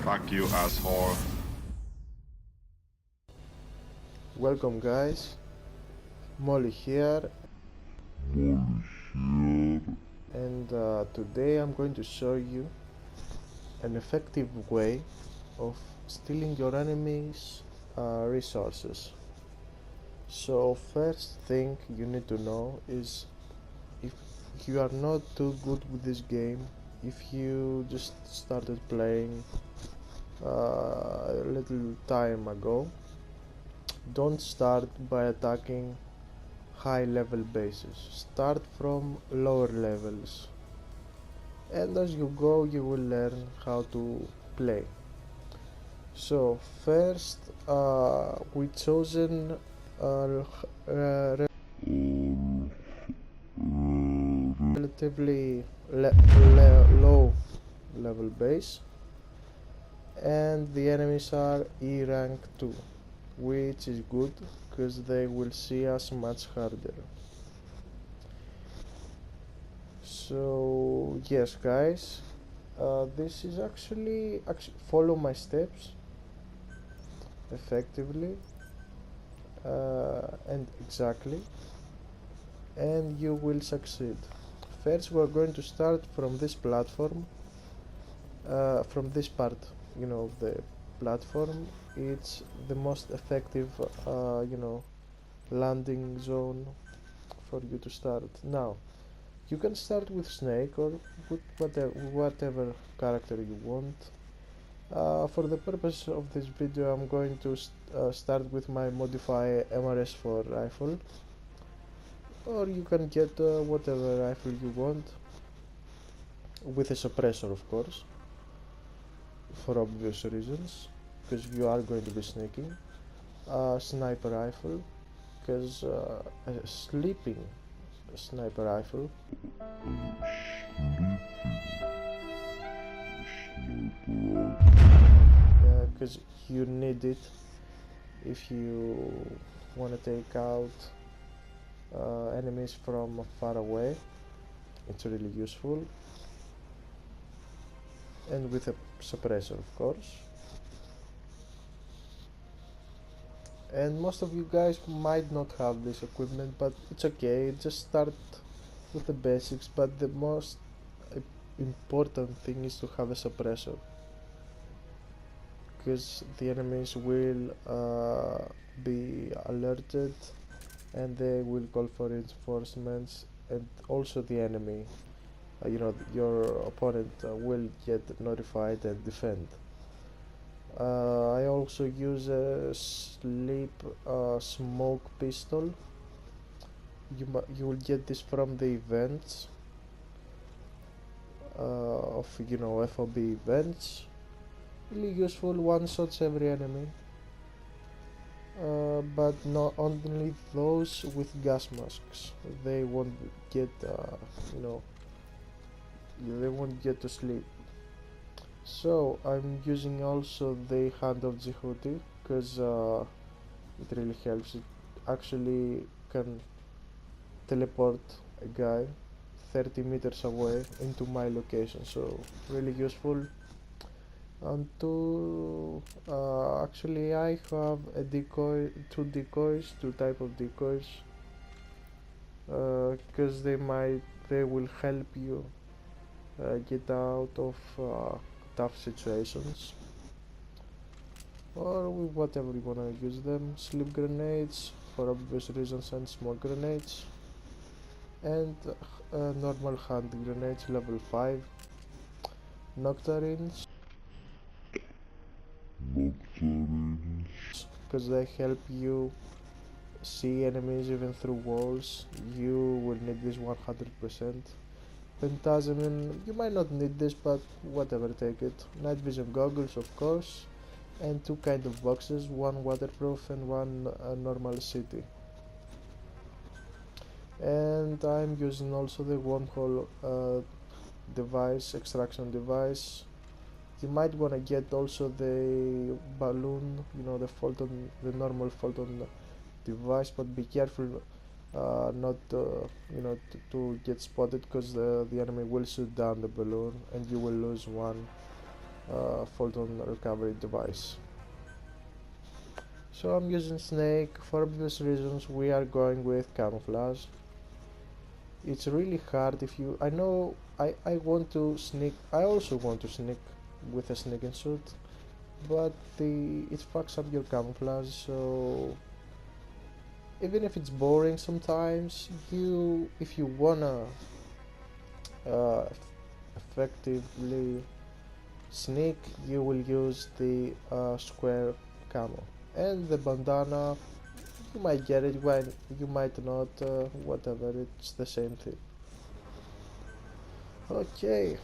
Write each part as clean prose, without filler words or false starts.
Fuck you, asshole. Welcome guys, Molly here, and today I'm going to show you an effective way of stealing your enemies' resources. So first thing you need to know is, if you are not too good with this game, if you just started playing a little time ago, don't start by attacking high level bases. Start from lower levels, and as you go you will learn how to play. So first, we chosen a relatively low level base, and the enemies are E rank 2, which is good because they will see us much harder. So yes guys, this is actually follow my steps effectively and exactly, and you will succeed. First we're going to start from this platform, from this part, of the platform. It's the most effective landing zone for you to start. Now you can start with Snake or with whatever character you want. For the purpose of this video I'm going to start with my modify MRS4 rifle, or you can get whatever rifle you want with a suppressor, of course, for obvious reasons, because you are going to be sneaking. Sniper rifle, because a sleeping sniper rifle, because you need it if you want to take out enemies from far away. It's really useful, and with a suppressor, of course. And most of you guys might not have this equipment, but it's okay, just start with the basics. But the most important thing is to have a suppressor, because the enemies will be alerted and they will call for reinforcements, and also the enemy, your opponent will get notified and defend. I also use a sleep smoke pistol. You will get this from the events of FOB events. Really useful, one shots every enemy, but not only those with gas masks. They won't get they won't get to sleep. So I'm using also the hand of Jehudi, because it really helps. It actually can teleport a guy 30 meters away into my location, so really useful. And actually I have a decoy, two type of decoys, because they will help you get out of tough situations, or with whatever you wanna use them. Sleep grenades for obvious reasons, and smoke grenades, and normal hand grenades level 5. Noctarines, because they help you see enemies even through walls. You will need this 100%. Phantasm, you might not need this, but whatever, take it. Night vision goggles, of course, and two kind of boxes, one waterproof and one normal city. And I'm using also the wormhole device, extraction device. You might want to get also the balloon, the normal Fulton device, but be careful not to get spotted, because the enemy will shoot down the balloon and you will lose one photon recovery device. So I'm using snake for obvious reasons. We are going with camouflage. It's really hard if you... I know I want to sneak. I also want to sneak with a sneaking suit, but it fucks up your camouflage. So even if it's boring sometimes, if you wanna uh, effectively sneak, you will use the square camo, and the bandana, you might get it when you might not, whatever, it's the same thing. Okay,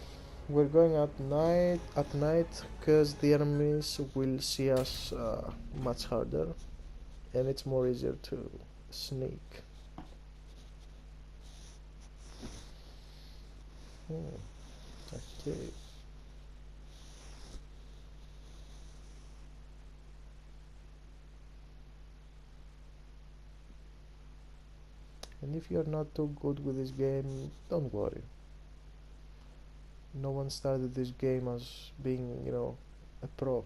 we're going at night because the enemies will see us much harder, and it's more easier to sneak. Okay. And if you're not too good with this game, don't worry. No one started this game as being, a pro.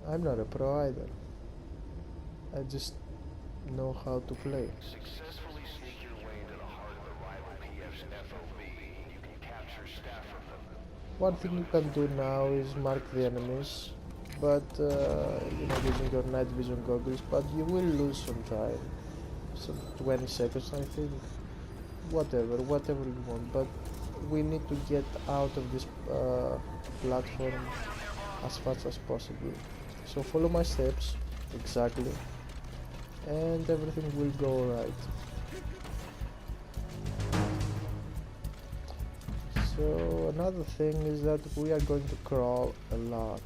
I'm not a pro either. I just know how to play. Successfully sneak your way into the heart of the rival PF's FOB. You can capture staff from them. One thing you can do now is mark the enemies, but using your night vision goggles, but you will lose some time. Some 20 seconds, I think. Whatever you want, but we need to get out of this platform as fast as possible. So follow my steps exactly, and everything will go alright. So another thing is that we are going to crawl a lot.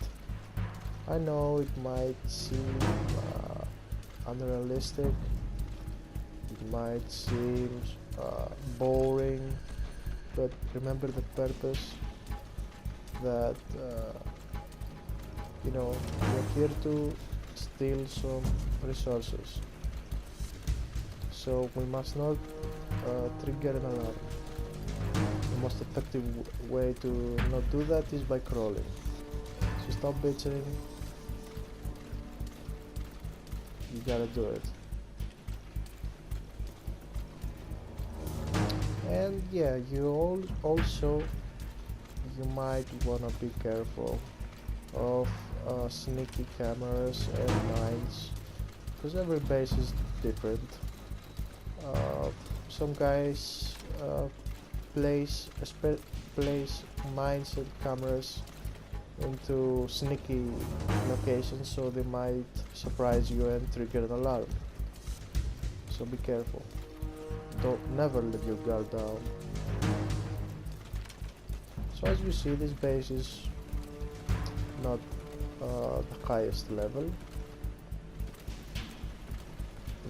I know it might seem unrealistic, it might seem boring, but remember the purpose, that we're here to steal some resources, so we must not trigger an alarm. The most effective way to not do that is by crawling, so stop bitching, you gotta do it. And yeah, you might wanna be careful of sneaky cameras and mines, because every base is different. Some guys place mines and cameras into sneaky locations, so they might surprise you and trigger an alarm. So be careful. Never let your guard down. So as you see, this base is not the highest level.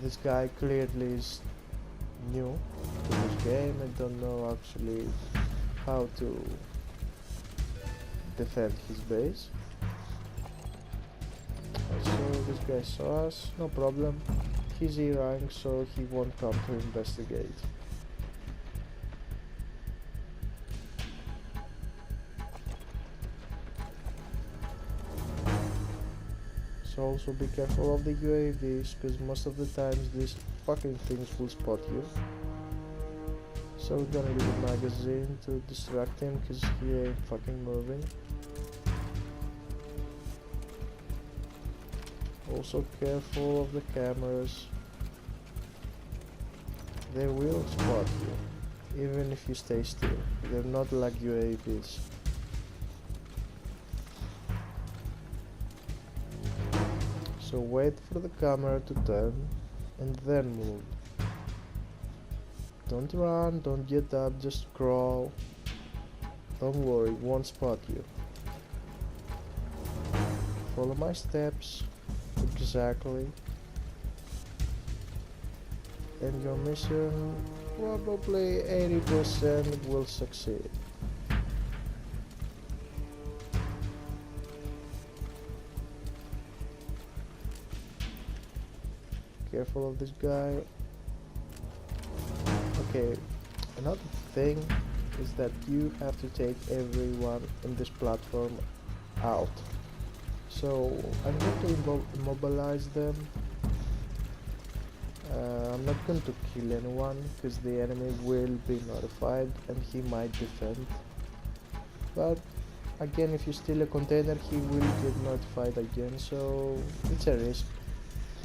This guy clearly is new to this game and don't know actually how to defend his base. So this guy saw us, no problem. He's E rank, so he won't come to investigate. So also be careful of the UAVs, because most of the times these fucking things will spot you. So we're gonna use a magazine to distract him, because he ain't fucking moving. Also careful of the cameras. They will spot you, even if you stay still. They're not like UAVs. So wait for the camera to turn and then move. Don't run, don't get up, just crawl. Don't worry, it won't spot you. Follow my steps exactly, and your mission probably 80% will succeed. Careful of this guy. Okay, another thing is that you have to take everyone in this platform out. So I'm going to immobilize them. I'm not going to kill anyone because the enemy will be notified and he might defend. But again, if you steal a container, he will get notified again, so it's a risk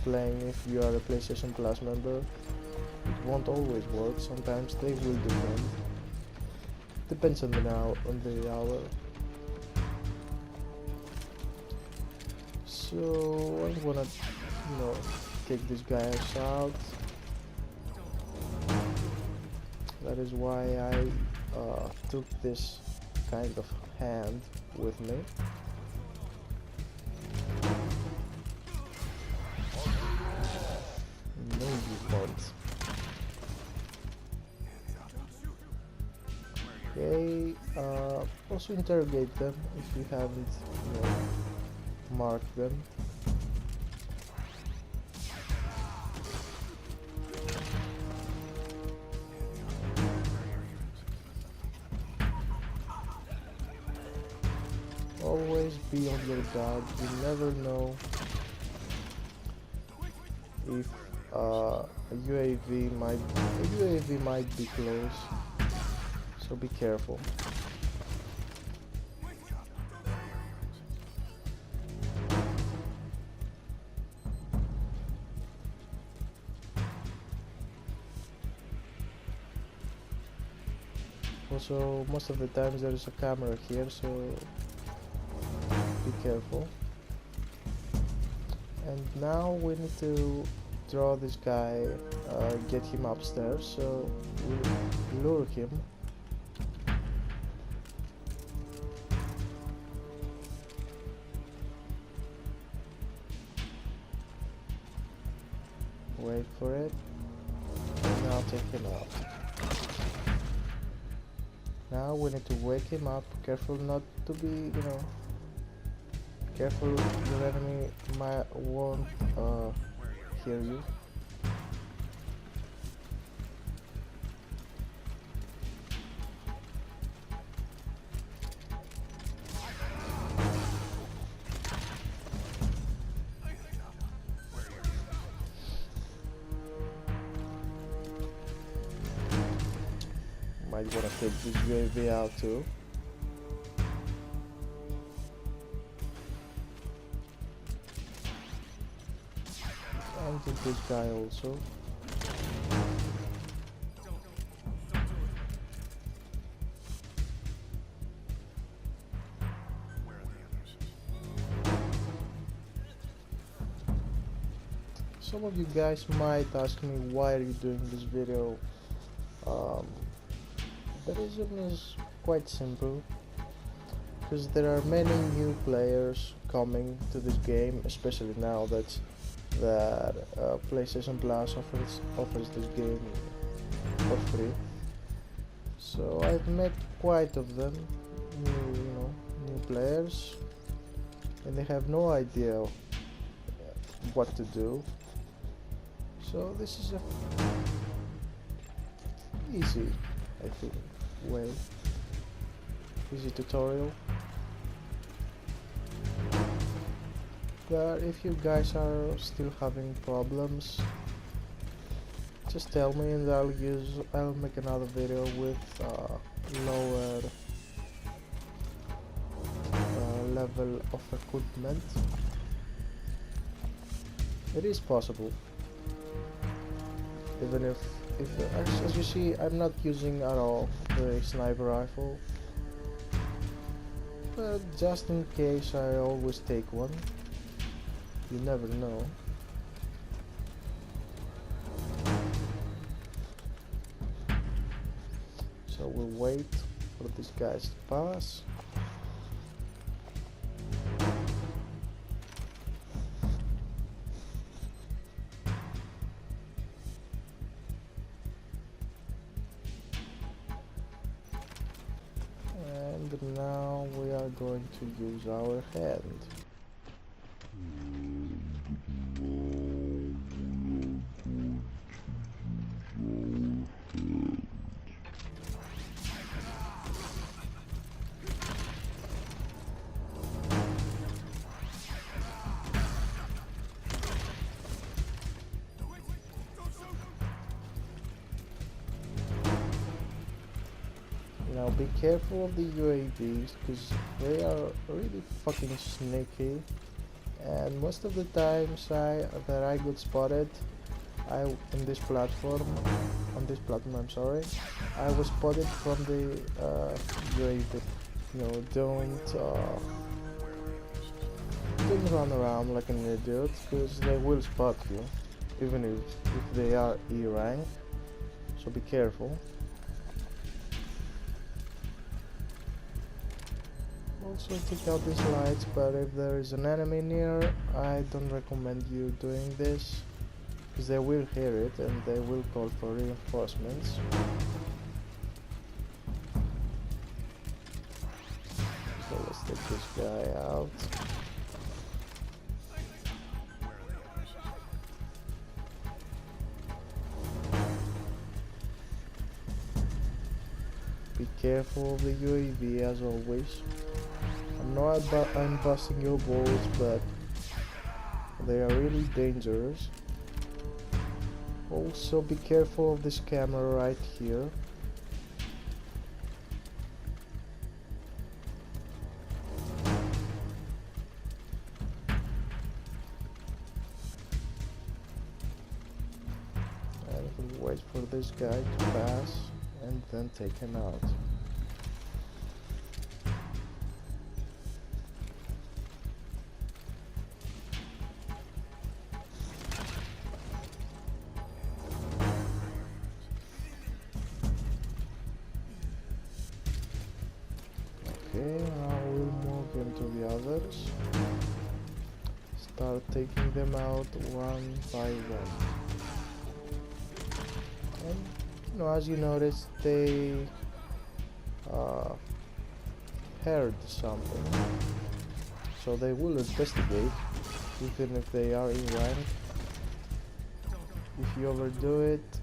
playing if you are a PlayStation Plus member. It won't always work, sometimes they will defend. Depends on the hour. So I'm gonna, take these guys out. That is why I took this kind of hand with me. No, you won't. Okay, also interrogate them if you haven't, marked them. Always be on your guard. You never know if a UAV might be close, so be careful. Also, most of the times there is a camera here, so be careful. And now we need to draw this guy, get him upstairs, so we lure him. Wait for it, and now take him out. Now we need to wake him up. Careful not to be, careful your enemy won't hear you. Might wanna take this UAV out too. And take this guy also. Some of you guys might ask me, why are you doing this video? The reason is quite simple, because there are many new players coming to this game, especially now that PlayStation Plus offers this game for free. So I've met quite of them, new players, and they have no idea what to do. So this is a easy, I think, easy tutorial. But if you guys are still having problems, just tell me and I'll make another video with lower level of equipment. It is possible, even if as you see, I'm not using at all the sniper rifle, but just in case I always take one. You never know. So we'll wait for these guys to pass. And now we are going to use our hand. Be careful of the UAVs because they are really fucking sneaky, and most of the times that I got spotted, in this platform, I'm sorry, I was spotted from the UAV. Don't run around like an idiot because they will spot you, even if they are E rank. So be careful. Also take out these lights, but if there is an enemy near, I don't recommend you doing this because they will hear it and they will call for reinforcements. So let's take this guy out. Be careful of the UAV as always. I'm busting your balls, but they are really dangerous. Also be careful of this camera right here. And we'll wait for this guy to pass and then take him out. Okay, now we'll move into the others. Start taking them out one by one. And as you notice, they heard something, so they will investigate, even if they are in rank. If you overdo it,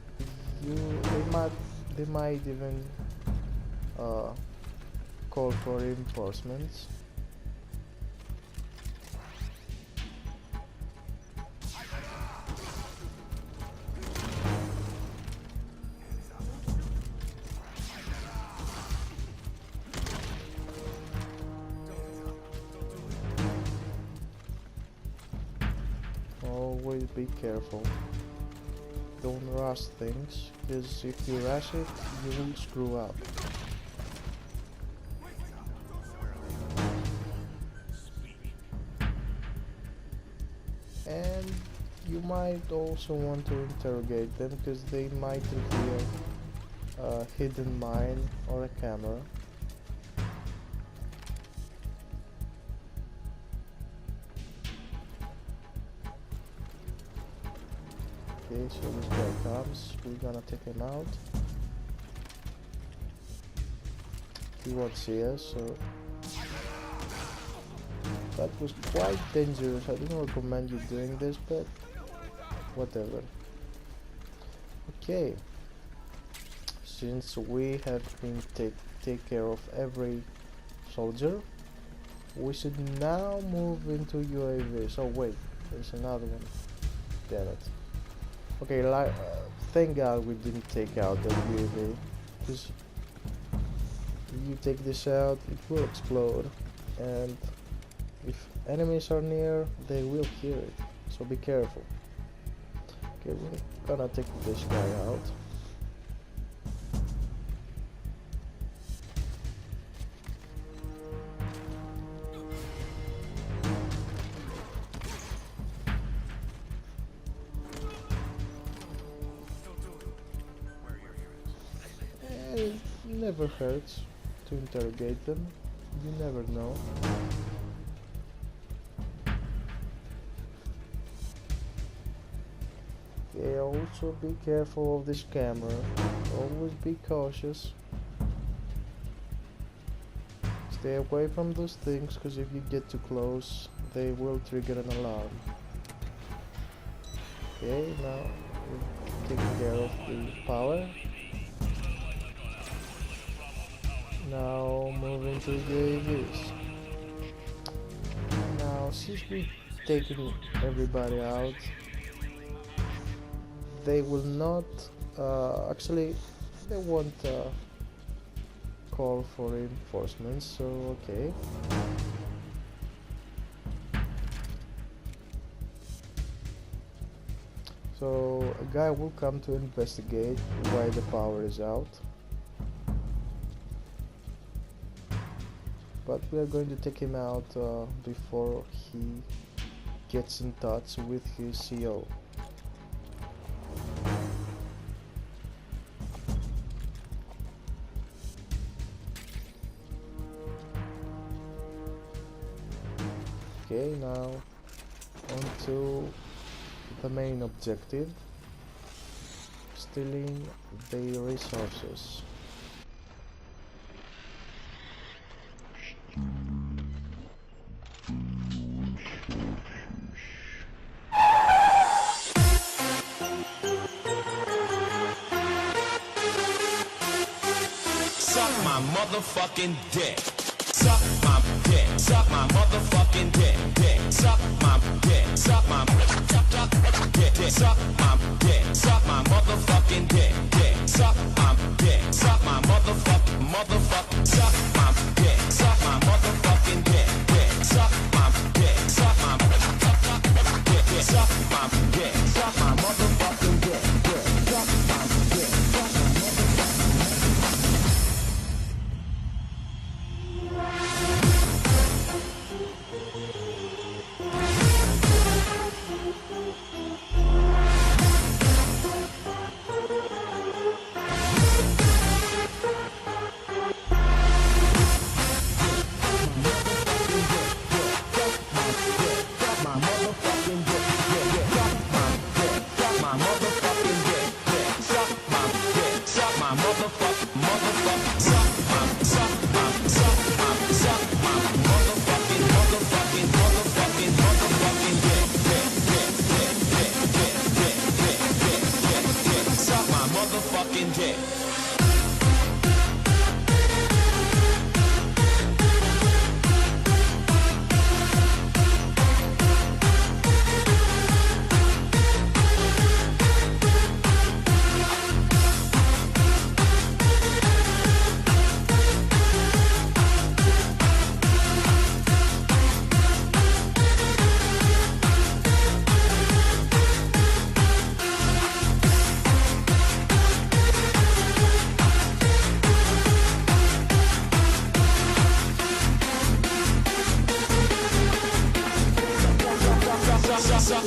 they might even call for reinforcements. Always be careful. Don't rush things, because if you rush it, you will screw up. And you might also want to interrogate them because they might reveal a hidden mine or a camera. Okay, so this guy comes, we're gonna take him out. He won't see us, so that was quite dangerous. I don't recommend you doing this, but whatever. Okay, since we have been take care of every soldier, we should now move into UAV. So wait, there's another one. Damn it. Okay, thank God we didn't take out the UAV, because if you take this out, it will explode, and if enemies are near, they will hear it, so be careful. Okay, we're gonna take this guy out. It never hurts to interrogate them, you never know. Okay, also be careful of this camera, always be cautious. Stay away from those things, because if you get too close, they will trigger an alarm. Okay, now we're taking care of the power. Now move into the UAVs. Now since we've taken everybody out, they will not, actually they won't call for reinforcements, so okay. So a guy will come to investigate why the power is out. But we are going to take him out before he gets in touch with his CO. Okay, now on to the main objective, stealing the resources. Suck my motherfucking dick. Suck my dick. Suck my motherfucking dick. Dick. Suck my dick. Suck my dick. Suck my dick. Suck my motherfucking dick. Dick. Suck my dick. Suck my motherfucking. Suck my dick. Suck my motherfucking dick. Dick. Suck my dick. Suck my dick. Suck my dick. Suck my motherfucking dick. Dick. Suck my dick. Suck my motherfucking dick. Suck